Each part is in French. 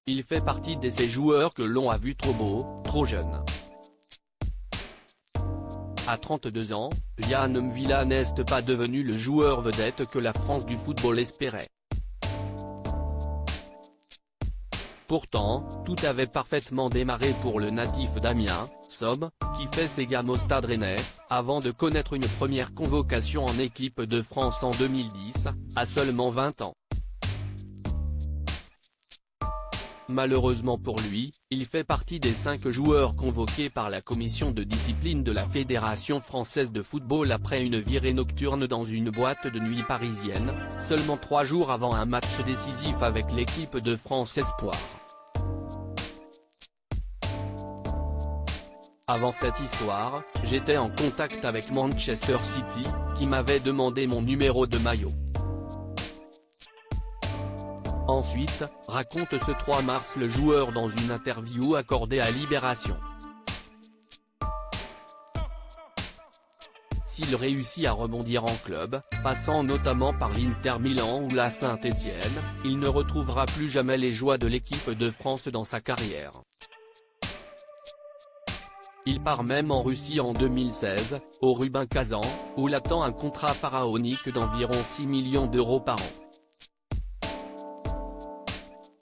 Il fait partie de ces joueurs que l'on a vu trop beau, trop jeune. À 32 ans, Yann M'Vila n'est pas devenu le joueur vedette que la France du football espérait. Pourtant, tout avait parfaitement démarré pour le natif d'Amiens, Somme, qui fait ses gammes au Stade Rennais, avant de connaître une première convocation en équipe de France en 2010, à seulement 20 ans. Malheureusement pour lui, il fait partie des 5 joueurs convoqués par la commission de discipline de la Fédération française de football après une virée nocturne dans une boîte de nuit parisienne, seulement 3 jours avant un match décisif avec l'équipe de France Espoir. Avant cette histoire, j'étais en contact avec Manchester City, qui m'avait demandé mon numéro de maillot. Ensuite, raconte ce 3 mars le joueur dans une interview accordée à Libération. S'il réussit à rebondir en club, passant notamment par l'Inter Milan ou la Saint-Étienne, il ne retrouvera plus jamais les joies de l'équipe de France dans sa carrière. Il part même en Russie en 2016, au Rubin Kazan, où l'attend un contrat pharaonique d'environ 6 millions d'euros par an.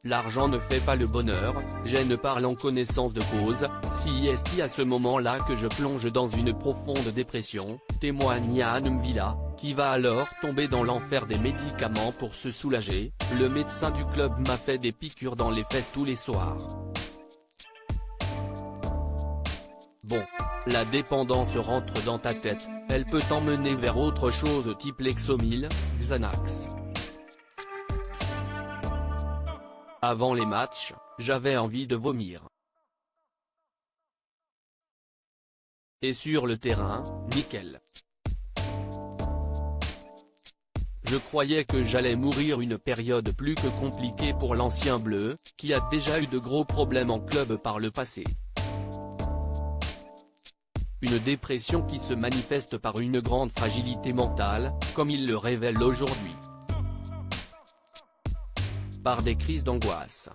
L'argent ne fait pas le bonheur, je ne parle en connaissance de cause, si est à ce moment-là que je plonge dans une profonde dépression, témoigne Yann M'Vila, qui va alors tomber dans l'enfer des médicaments pour se soulager. Le médecin du club m'a fait des piqûres dans les fesses tous les soirs. Bon, la dépendance rentre dans ta tête, elle peut t'emmener vers autre chose type Lexomil, Xanax. Avant les matchs, j'avais envie de vomir. Et sur le terrain, nickel. Je croyais que j'allais mourir, une période plus que compliquée pour l'ancien bleu, qui a déjà eu de gros problèmes en club par le passé. Une dépression qui se manifeste par une grande fragilité mentale, comme il le révèle aujourd'hui. Par des crises d'angoisse.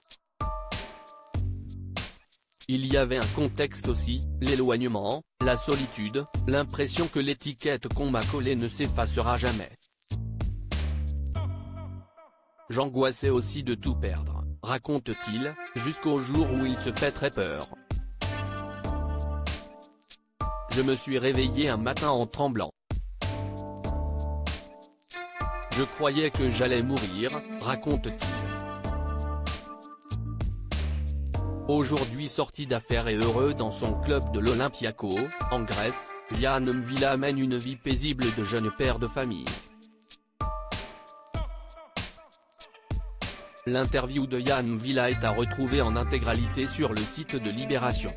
Il y avait un contexte aussi, l'éloignement, la solitude, l'impression que l'étiquette qu'on m'a collée ne s'effacera jamais. J'angoissais aussi de tout perdre, raconte-t-il, jusqu'au jour où il se fait très peur. Je me suis réveillé un matin en tremblant. Je croyais que j'allais mourir, raconte-t-il. Aujourd'hui sorti d'affaires et heureux dans son club de l'Olympiakos, en Grèce, Yann M'Vila mène une vie paisible de jeune père de famille. L'interview de Yann M'Vila est à retrouver en intégralité sur le site de Libération.